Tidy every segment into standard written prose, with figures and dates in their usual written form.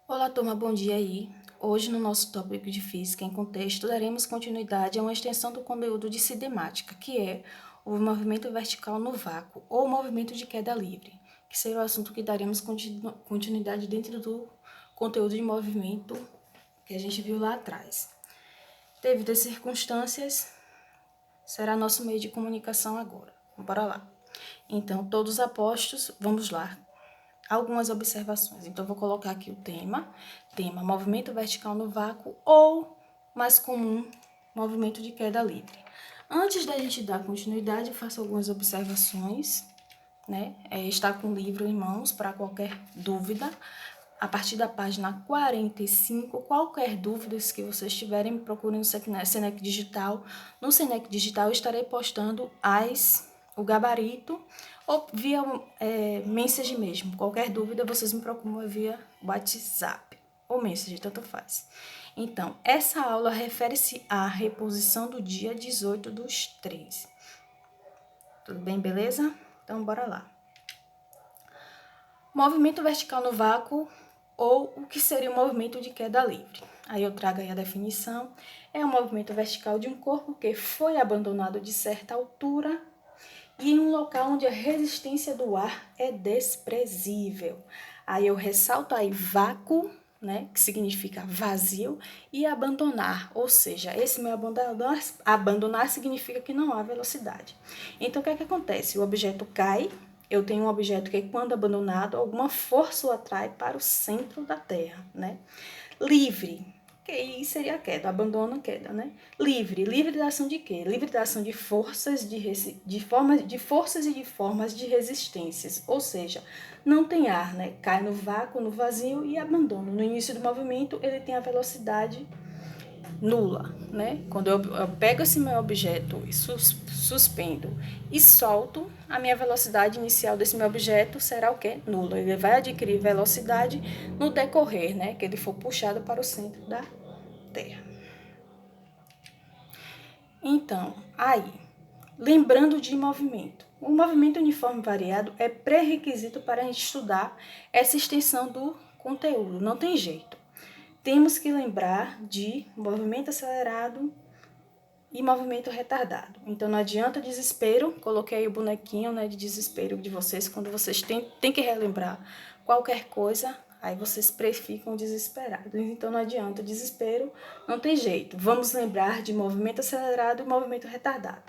Olá, turma, bom dia aí. Hoje, no nosso tópico de Física em Contexto, daremos continuidade a uma extensão do conteúdo de cinemática, que é o movimento vertical no vácuo, ou movimento de queda livre, que será o assunto que daremos continuidade dentro do conteúdo de movimento que a gente viu lá atrás. Devido às circunstâncias, será nosso meio de comunicação agora. Bora lá. Então, todos apostos, vamos lá. Algumas observações. Então, vou colocar aqui o tema movimento vertical no vácuo ou, mais comum, movimento de queda livre. Antes da gente dar continuidade, eu faço algumas observações, né? Está com o livro em mãos para qualquer dúvida. A partir da página 45, qualquer dúvida que vocês tiverem, procurem no Senec Digital. No Senec Digital, eu estarei postando o gabarito ou via mensagem mesmo. Qualquer dúvida, vocês me procuram via WhatsApp ou mensagem, tanto faz. Então, essa aula refere-se à reposição do dia 18/3. Tudo bem, beleza? Então, bora lá. Movimento vertical no vácuo ou o que seria o movimento de queda livre. Aí eu trago aí a definição. É o movimento vertical de um corpo que foi abandonado de certa altura e em um local onde a resistência do ar é desprezível. Aí eu ressalto aí vácuo, né, que significa vazio, e abandonar, ou seja, esse meu abandonar significa que não há velocidade. Então, o que é que acontece? O objeto cai, eu tenho um objeto que, quando abandonado, alguma força o atrai para o centro da Terra, né? Livre, que aí seria a queda, abandono, queda, né? Livre da ação de quê? Livre da ação de forças, de forças e de formas de resistências, ou seja, não tem ar, né? Cai no vácuo, no vazio e abandona. No início do movimento, ele tem a velocidade nula, né? Quando eu pego esse meu objeto e suspendo e solto, a minha velocidade inicial desse meu objeto será o quê? Nula. Ele vai adquirir velocidade no decorrer, né? Que ele for puxado para o centro da Terra. Então, aí, lembrando de movimento. O movimento uniforme variado é pré-requisito para a gente estudar essa extensão do conteúdo, não tem jeito. Temos que lembrar de movimento acelerado e movimento retardado. Então, não adianta desespero, coloquei aí o bonequinho, né, de desespero de vocês, quando vocês têm que relembrar qualquer coisa, aí vocês ficam desesperados. Então, não adianta desespero, não tem jeito. Vamos lembrar de movimento acelerado e movimento retardado.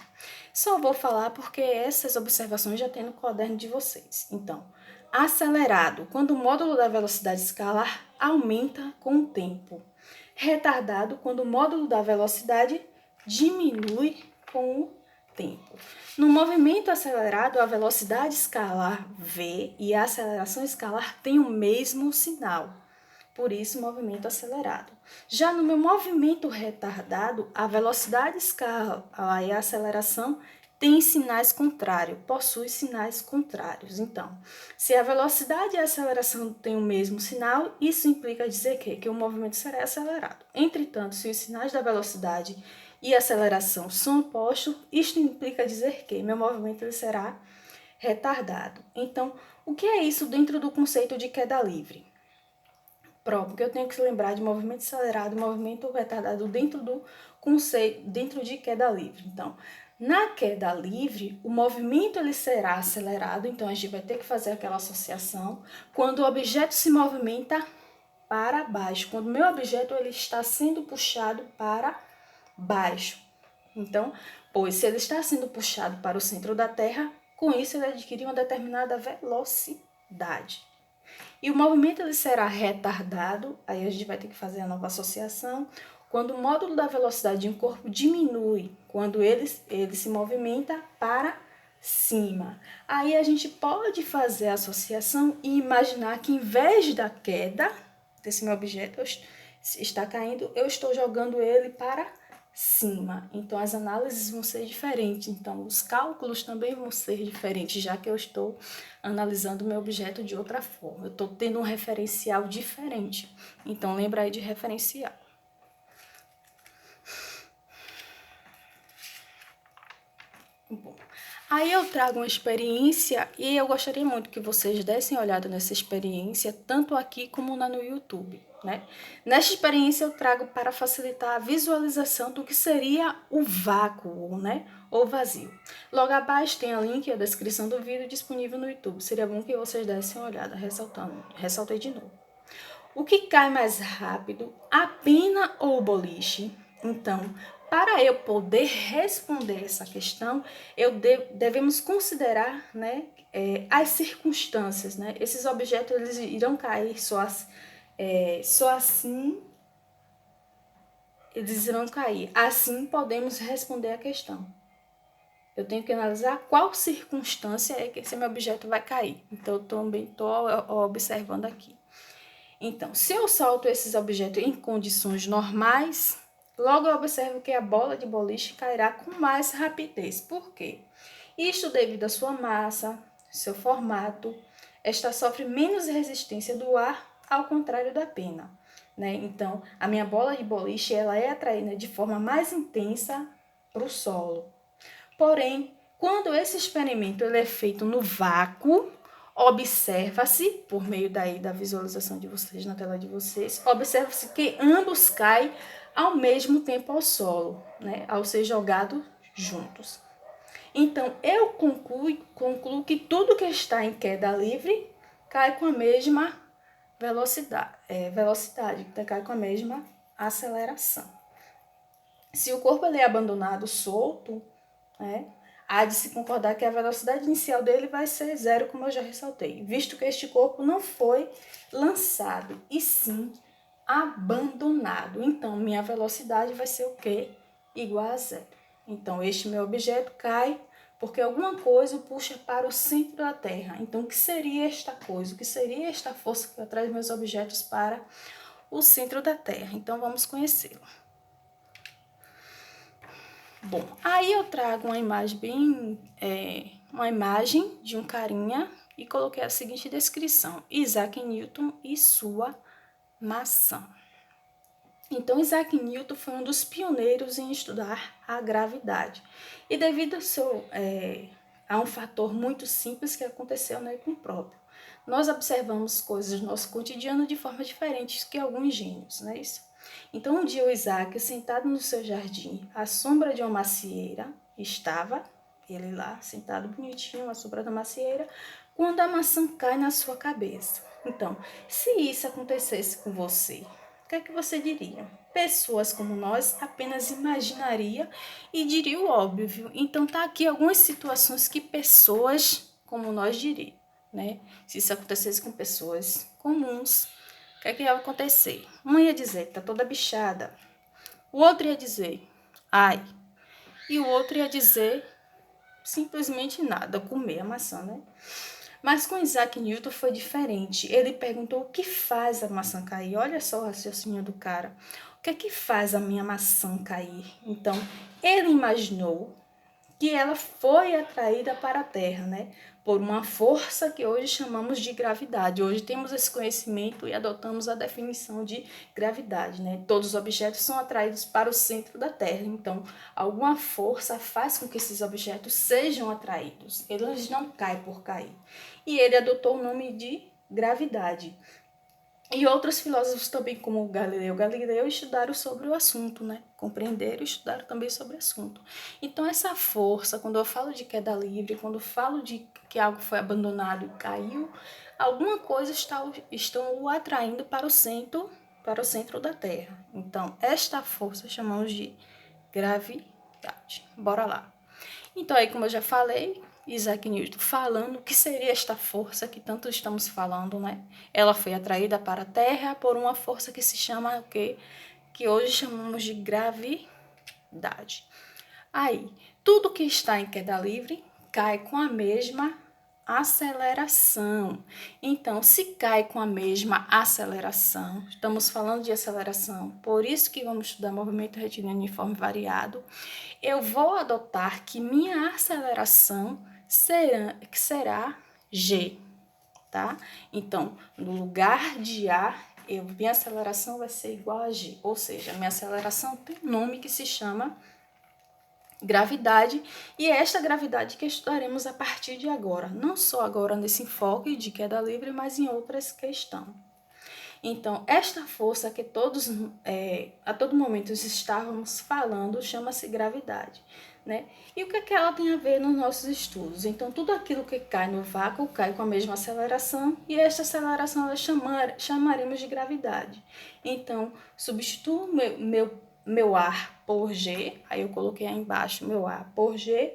Só vou falar porque essas observações já tem no caderno de vocês. Então, acelerado, quando o módulo da velocidade escalar aumenta com o tempo. Retardado, quando o módulo da velocidade diminui com o tempo. No movimento acelerado, a velocidade escalar v e a aceleração escalar têm o mesmo sinal. Por isso, movimento acelerado. Já no meu movimento retardado, a velocidade escalar e a aceleração têm sinais contrários, possui sinais contrários. Então, se a velocidade e a aceleração têm o mesmo sinal, isso implica dizer que o movimento será acelerado. Entretanto, se os sinais da velocidade e aceleração são opostos, isto implica dizer que meu movimento ele será retardado. Então, o que é isso dentro do conceito de queda livre? Pronto, porque eu tenho que lembrar de movimento acelerado e movimento retardado dentro do conceito, dentro de queda livre. Então, na queda livre, o movimento ele será acelerado, então a gente vai ter que fazer aquela associação quando o objeto se movimenta para baixo, quando o meu objeto ele está sendo puxado para baixo. Então, pois se ele está sendo puxado para o centro da Terra, com isso ele adquire uma determinada velocidade. E o movimento ele será retardado, aí a gente vai ter que fazer a nova associação, quando o módulo da velocidade de um corpo diminui, quando ele se movimenta para cima. Aí a gente pode fazer a associação e imaginar que, em vez da queda desse meu objeto está caindo, eu estou jogando ele para cima. Então, as análises vão ser diferentes. Então, os cálculos também vão ser diferentes, já que eu estou analisando o meu objeto de outra forma. Eu estou tendo um referencial diferente. Então, lembra aí de referencial. Bom, Aí eu trago uma experiência e eu gostaria muito que vocês dessem olhada nessa experiência, tanto aqui como no YouTube, né? Nesta experiência eu trago para facilitar a visualização do que seria o vácuo, né? Ou vazio. Logo abaixo tem a link e a descrição do vídeo disponível no YouTube. Seria bom que vocês dessem uma olhada, ressaltei de novo. O que cai mais rápido, a pena ou o boliche? Então, para eu poder responder essa questão, devemos considerar, né, as circunstâncias, né? Esses objetos eles irão cair só assim, eles irão cair. Assim podemos responder a questão. Eu tenho que analisar qual circunstância é que esse meu objeto vai cair. Então, eu também estou observando aqui. Então, se eu solto esses objetos em condições normais, logo eu observo que a bola de boliche cairá com mais rapidez. Por quê? Isto devido à sua massa, seu formato, esta sofre menos resistência do ar, ao contrário da pena, né? Então, a minha bola de boliche ela é atraída de forma mais intensa para o solo. Porém, quando esse experimento ele é feito no vácuo, observa-se, por meio daí da visualização de vocês na tela de vocês, observa-se que ambos caem ao mesmo tempo ao solo, né, ao ser jogados juntos. Então, eu concluo que tudo que está em queda livre cai com a mesma velocidade, cai com a mesma aceleração. Se o corpo ele é abandonado solto, né, há de se concordar que a velocidade inicial dele vai ser zero, como eu já ressaltei, visto que este corpo não foi lançado, e sim abandonado. Então, minha velocidade vai ser o quê? Igual a zero. Então, este meu objeto cai porque alguma coisa o puxa para o centro da Terra. Então, o que seria esta coisa? O que seria esta força que atrai meus objetos para o centro da Terra? Então, vamos conhecê-lo. Bom, aí eu trago uma imagem uma imagem de um carinha e coloquei a seguinte descrição: Isaac Newton e sua maçã. Então, Isaac Newton foi um dos pioneiros em estudar a gravidade. E devido a um fator muito simples que aconteceu com o próprio. Nós observamos coisas do nosso cotidiano de forma diferente que alguns gênios, não é isso? Então, um dia o Isaac, sentado no seu jardim, à sombra de uma macieira, estava ele lá, sentado bonitinho, à sombra da macieira, quando a maçã cai na sua cabeça. Então, se isso acontecesse com você, o que é que você diria? Pessoas como nós apenas imaginaria e diria o óbvio. Então, tá aqui algumas situações que pessoas como nós diriam, né? Se isso acontecesse com pessoas comuns, o que é que ia acontecer? Uma ia dizer, tá toda bichada. O outro ia dizer, ai. E o outro ia dizer, simplesmente nada, comer a maçã, né? Mas com Isaac Newton foi diferente. Ele perguntou o que faz a maçã cair. Olha só o raciocínio do cara. O que é que faz a minha maçã cair? Então, ele imaginou que ela foi atraída para a Terra, né? Por uma força que hoje chamamos de gravidade. Hoje temos esse conhecimento e adotamos a definição de gravidade, né? Todos os objetos são atraídos para o centro da Terra. Então, alguma força faz com que esses objetos sejam atraídos. Eles não caem por cair. E ele adotou o nome de gravidade. E outros filósofos também, como Galileu Galileu, estudaram sobre o assunto, né? Compreenderam e estudaram também sobre o assunto. Então, essa força, quando eu falo de queda livre, quando eu falo de que algo foi abandonado e caiu, alguma coisa estão o atraindo para o centro da Terra. Então, esta força chamamos de gravidade. Bora lá. Então, aí, como eu já falei, Isaac Newton falando o que seria esta força que tanto estamos falando, né? Ela foi atraída para a Terra por uma força que se chama o quê? Que hoje chamamos de gravidade. Aí, tudo que está em queda livre cai com a mesma aceleração. Então, se cai com a mesma aceleração, estamos falando de aceleração, por isso que vamos estudar movimento retilíneo uniforme variado, eu vou adotar que minha aceleração será G, tá? Então, no lugar de A, minha aceleração vai ser igual a G, ou seja, minha aceleração tem um nome que se chama gravidade, e é esta gravidade que estudaremos a partir de agora, não só agora nesse enfoque de queda livre, mas em outras questões. Então, esta força que todos, a todo momento estávamos falando, chama-se gravidade, né? E o que é que ela tem a ver nos nossos estudos? Então, tudo aquilo que cai no vácuo cai com a mesma aceleração, e esta aceleração nós chamaremos de gravidade. Então, substituo meu ar por G, aí eu coloquei aí embaixo meu ar por G,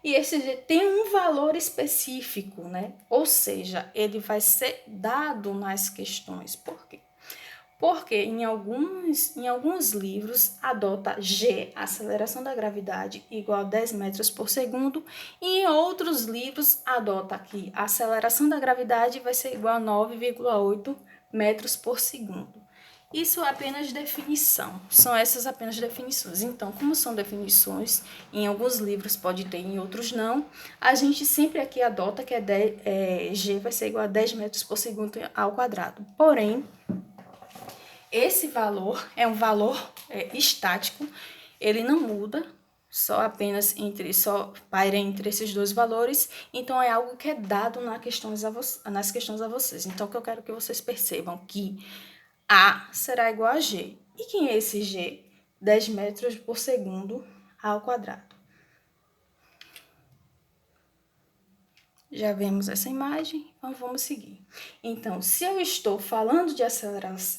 e esse G tem um valor específico, né? Ou seja, ele vai ser dado nas questões. Por quê? Porque em alguns livros adota G, aceleração da gravidade, igual a 10 metros por segundo, e em outros livros adota que a aceleração da gravidade vai ser igual a 9,8 metros por segundo. Isso é apenas definição, são essas apenas definições. Então, como são definições, em alguns livros pode ter, em outros não, a gente sempre aqui adota que G vai ser igual a 10 metros por segundo ao quadrado. Porém, esse valor é um valor estático, ele não muda, só paira entre esses dois valores, então é algo que é dado nas questões a vocês. Então, o que eu quero que vocês percebam que A será igual a G. E quem é esse G? 10 metros por segundo ao quadrado. Já vemos essa imagem, então vamos seguir. Então, se eu estou falando de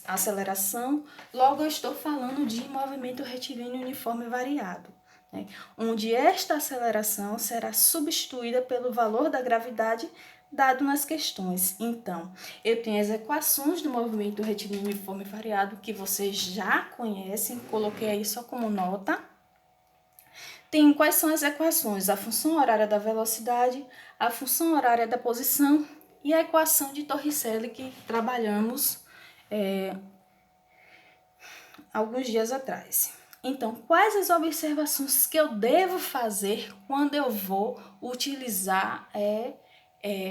aceleração, logo eu estou falando de movimento retilíneo uniforme variado, né? Onde esta aceleração será substituída pelo valor da gravidade dado nas questões. Então, eu tenho as equações do movimento retilíneo uniforme variado que vocês já conhecem, coloquei aí só como nota. Tem quais são as equações? A função horária da velocidade, a função horária da posição e a equação de Torricelli que trabalhamos alguns dias atrás. Então, quais as observações que eu devo fazer quando eu vou utilizar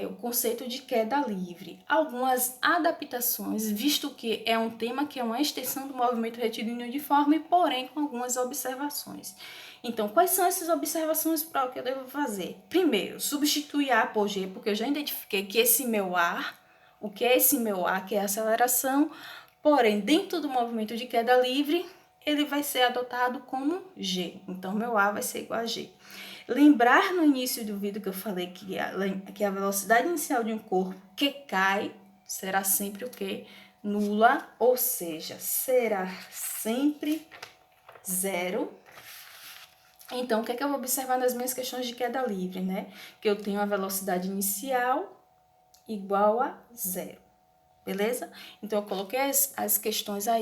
o conceito de queda livre? Algumas adaptações, visto que é um tema que é uma extensão do movimento retilíneo uniforme, porém com algumas observações. Então, quais são essas observações para o que eu devo fazer? Primeiro, substituir A por G, porque eu já identifiquei que esse meu A, o que é esse meu A, que é a aceleração, porém, dentro do movimento de queda livre, ele vai ser adotado como G. Então, meu A vai ser igual a G. Lembrar no início do vídeo que eu falei que a velocidade inicial de um corpo que cai será sempre o quê? Nula, ou seja, será sempre zero. Então, o que é que eu vou observar nas minhas questões de queda livre, né? Que eu tenho a velocidade inicial igual a zero, beleza? Então, eu coloquei as questões aí.